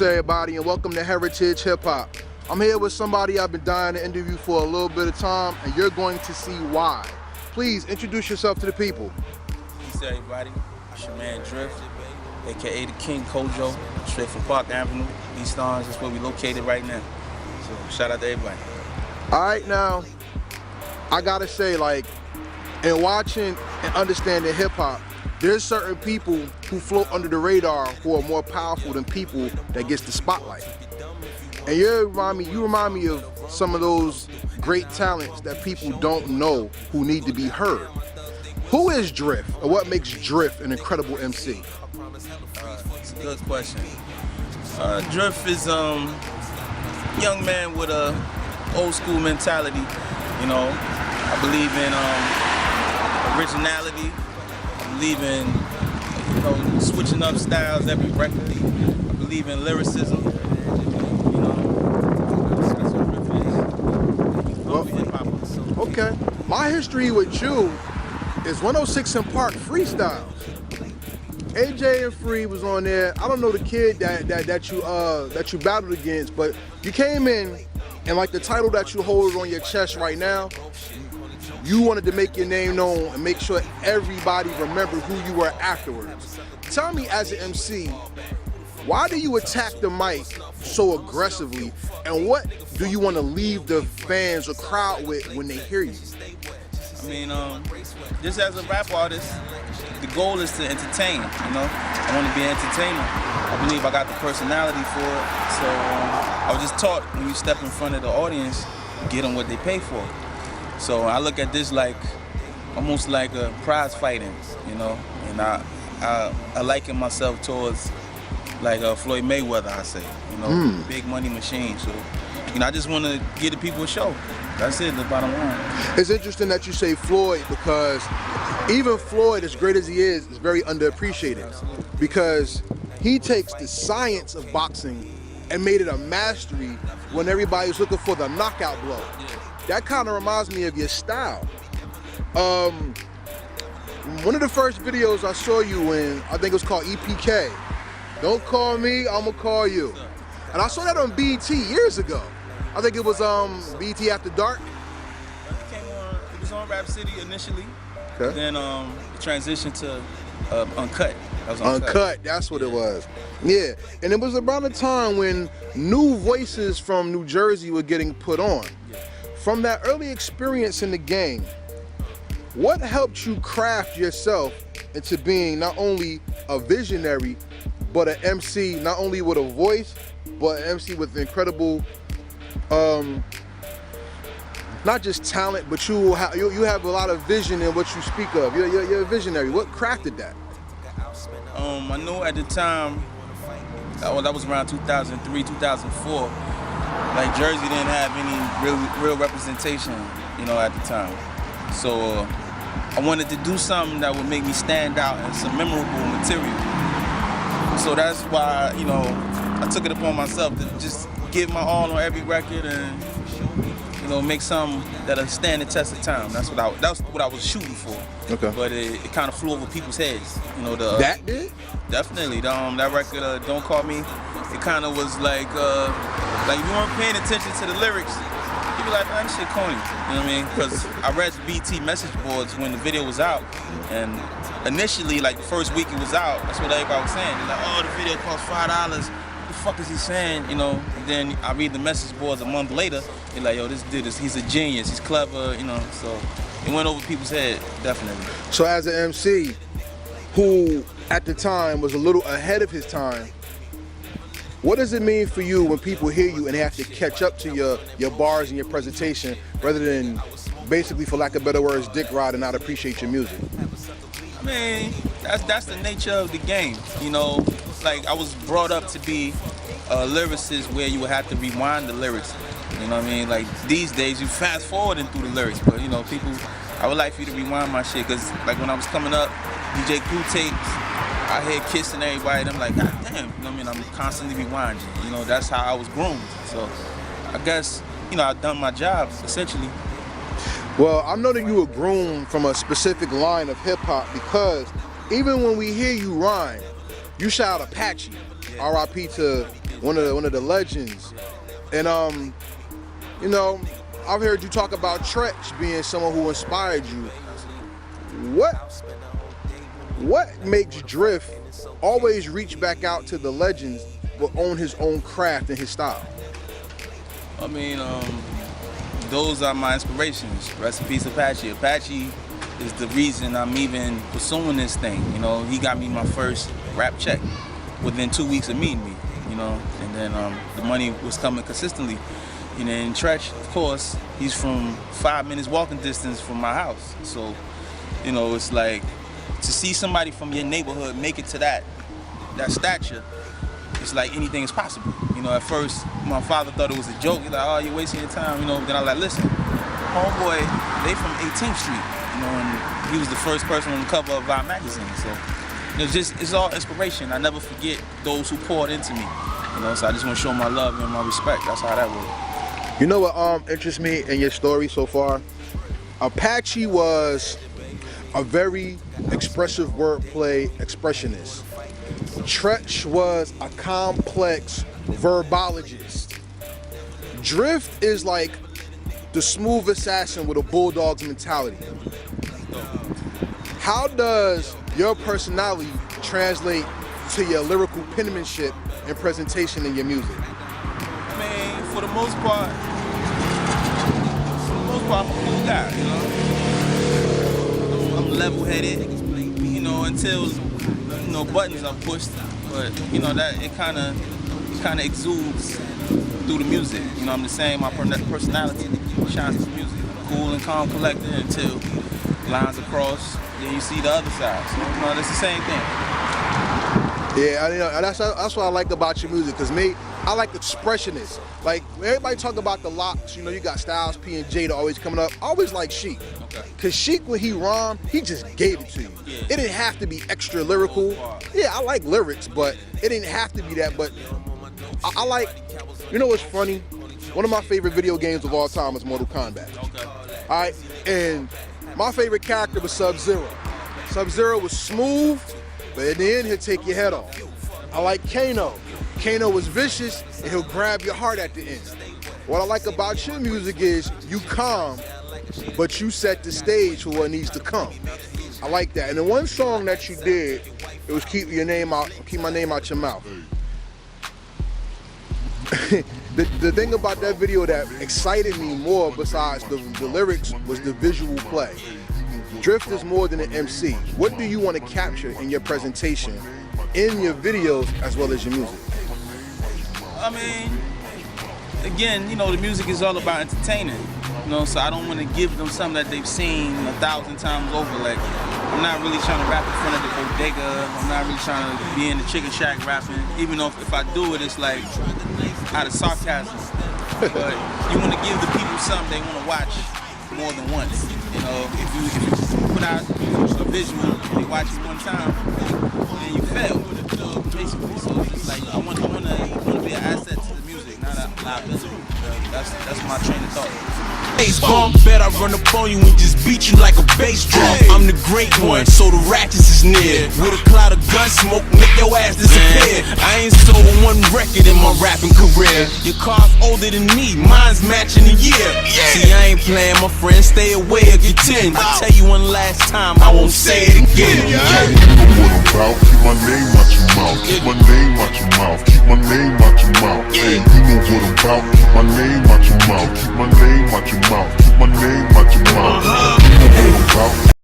everybody, and welcome to Heritage Hip Hop. I'm here with somebody I've been dying to interview for a little bit of time, and you're going to see why. Please introduce yourself to the people. Peace to everybody. It's your man Drift, aka the King Kojo, straight from Park Avenue, East Orange. That's where we located right now. So shout out to everybody. All right, now, I gotta say, like, in watching and understanding hip hop, there's certain people who float under the radar who are more powerful than people that gets the spotlight. And you remind me of some of those great talents that people don't know who need to be heard. Who is Drift, or what makes Drift an incredible MC? It's a good question. Drift is a young man with a old school mentality. You know, I believe in originality. I believe in, you know, switching up styles every record. I believe in lyricism. You know, that's what Drift is. Well, hip-hop. Okay. My history with you is 106 & Park freestyles. AJ and Free was on there. I don't know the kid that you battled against, but you came in and like the title that you hold on your chest right now, you wanted to make your name known and make sure everybody remembered who you were afterwards. Tell me, as an MC, why do you attack the mic so aggressively, and what do you want to leave the fans or crowd with when they hear you? I mean, just as a rap artist, the goal is to entertain, you know? I want to be an entertainer. I believe I got the personality for it. So I was just taught, when you step in front of the audience, get them what they pay for. So I look at this like, almost like a prize fighting, you know? And I liken myself towards like Floyd Mayweather, I say, you know? Big money machine. So, you know, I just want to give the people a show. That's it, the bottom line. It's interesting that you say Floyd, because even Floyd, as great as he is very underappreciated, because he takes the science of boxing and made it a mastery when everybody's looking for the knockout blow. That kind of reminds me of your style. One of the first videos I saw you in, I think it was called EPK. Don't call me, I'ma call you. And I saw that on BET years ago. I think it was BET After Dark. It was on Rap City initially. Okay. Then it transitioned to Uncut. That was Uncut, that's what it was. Yeah, and it was around the time when new voices from New Jersey were getting put on. Yeah. From that early experience in the game, what helped you craft yourself into being not only a visionary, but an MC, not only with a voice, but an MC with incredible, not just talent, but you have a lot of vision in what you speak of. You're a visionary. What crafted that? I know at the time, that was around 2003, 2004, like Jersey didn't have any real representation, you know, at the time. So I wanted to do something that would make me stand out and some memorable material. So that's why, you know, I took it upon myself to just give my all on every record and, you know, make something that'll stand the test of time. That's what I was shooting for. Okay. But it kind of flew over people's heads. You know, that did? Definitely. That record, Don't Call Me, it kind of was like if you weren't paying attention to the lyrics, you'd be like, man, this shit corny. You know what I mean? Because I read BT message boards when the video was out, and initially, like the first week it was out, that's what everybody was saying. They're like, oh, the video cost $5. What the fuck is he saying? You know, and then I read the message boards a month later, they're like, yo, this dude, he's a genius, he's clever, you know, so it went over people's head, definitely. So as an MC, who at the time was a little ahead of his time, what does it mean for you when people hear you and they have to catch up to your bars and your presentation, rather than basically, for lack of better words, dick ride and not appreciate your music? I mean, that's the nature of the game, you know. Like, I was brought up to be a lyricist where you would have to rewind the lyrics. You know what I mean? Like, these days, you fast forwarding through the lyrics, but, you know, people, I would like for you to rewind my shit, because, like, when I was coming up, DJ Clue tapes, I hear kissing everybody, and I'm like, God damn, you know what I mean? I'm constantly rewinding. You know, that's how I was groomed. So, I guess, you know, I've done my job, essentially. Well, I know that you were groomed from a specific line of hip-hop, because even when we hear you rhyme, you shout Apache, R.I.P. to one of the legends. And you know, I've heard you talk about Treach being someone who inspired you. What makes Drift always reach back out to the legends but own his own craft and his style? I mean, those are my inspirations. Rest in peace, Apache. Apache is the reason I'm even pursuing this thing. You know, he got me my first rap check within 2 weeks of meeting me. You know, and then the money was coming consistently. You know, and Treach, of course, he's from 5 minutes walking distance from my house. So, you know, it's like to see somebody from your neighborhood make it to that stature. It's like anything is possible. You know, at first, my father thought it was a joke. He's like, oh, you're wasting your time. You know, then I was like, listen, homeboy, they from 18th Street. You know, and he was the first person on the cover of our magazine. So, it's all inspiration. I never forget those who poured into me. You know, so I just want to show my love and my respect. That's how that works. You know what interests me in your story so far? Apache was a very expressive wordplay expressionist. Treach was a complex verbologist. Drift is like the smooth assassin with a bulldog's mentality. How does your personality translate to your lyrical penmanship and presentation in your music? I mean, for the most part, I'm a cool guy, you know? I'm level-headed, you know, until, you know, buttons are pushed, but, you know, that it kind of exudes through the music. You know, I'm the same, my personality shines through the music. Cool and calm, collected until lines across, then you see the other side. So, you know, it's the same thing. Yeah, you know, that's what I like about your music, because me, I like expressionists. Like, everybody talk about the locks, you know, you got Styles P and Jada always coming up. I always like Sheek. Okay. Because Sheek, when he rhymed, he just gave it to you. Yeah. It didn't have to be extra lyrical. Yeah, I like lyrics, but it didn't have to be that. But I like, you know what's funny? One of my favorite video games of all time is Mortal Kombat. Okay. All right, and my favorite character was Sub-Zero. Sub-Zero was smooth, but at the end, he'll take your head off. I like Kano. Kano was vicious, and he'll grab your heart at the end. What I like about your music is you calm, but you set the stage for what needs to come. I like that. And the one song that you did, it was Keep My Name Out Your Mouth. The thing about that video that excited me more, besides the lyrics, was the visual play. Drift is more than an MC. What do you want to capture in your presentation, in your videos, as well as your music? I mean, again, you know, the music is all about entertaining. You know, so I don't want to give them something that they've seen 1,000 times over. Like, I'm not really trying to rap in front of the bodega. I'm not really trying to be in the chicken shack rapping. Even though if I do it, it's like out of sarcasm. But you want to give the people something they want to watch more than once. You know, if you put out a visual, they watch it one time, then you fail, basically. So it's just like I want to be an asset to the music, not a liability. That's my train of thought. Bass bump, bet I run up on you and just beat you like a bass drum. I'm the great one, so the ratchets is near. With a cloud of gun smoke, make your ass disappear. I ain't sold one record in my rapping career. Your car's older than me, mine's matching the year. See, I ain't playing, my friend, stay away or get 10. I tell you one last time, I won't say it again. You know what I'm about, keep my name out your mouth, keep my name out your mouth.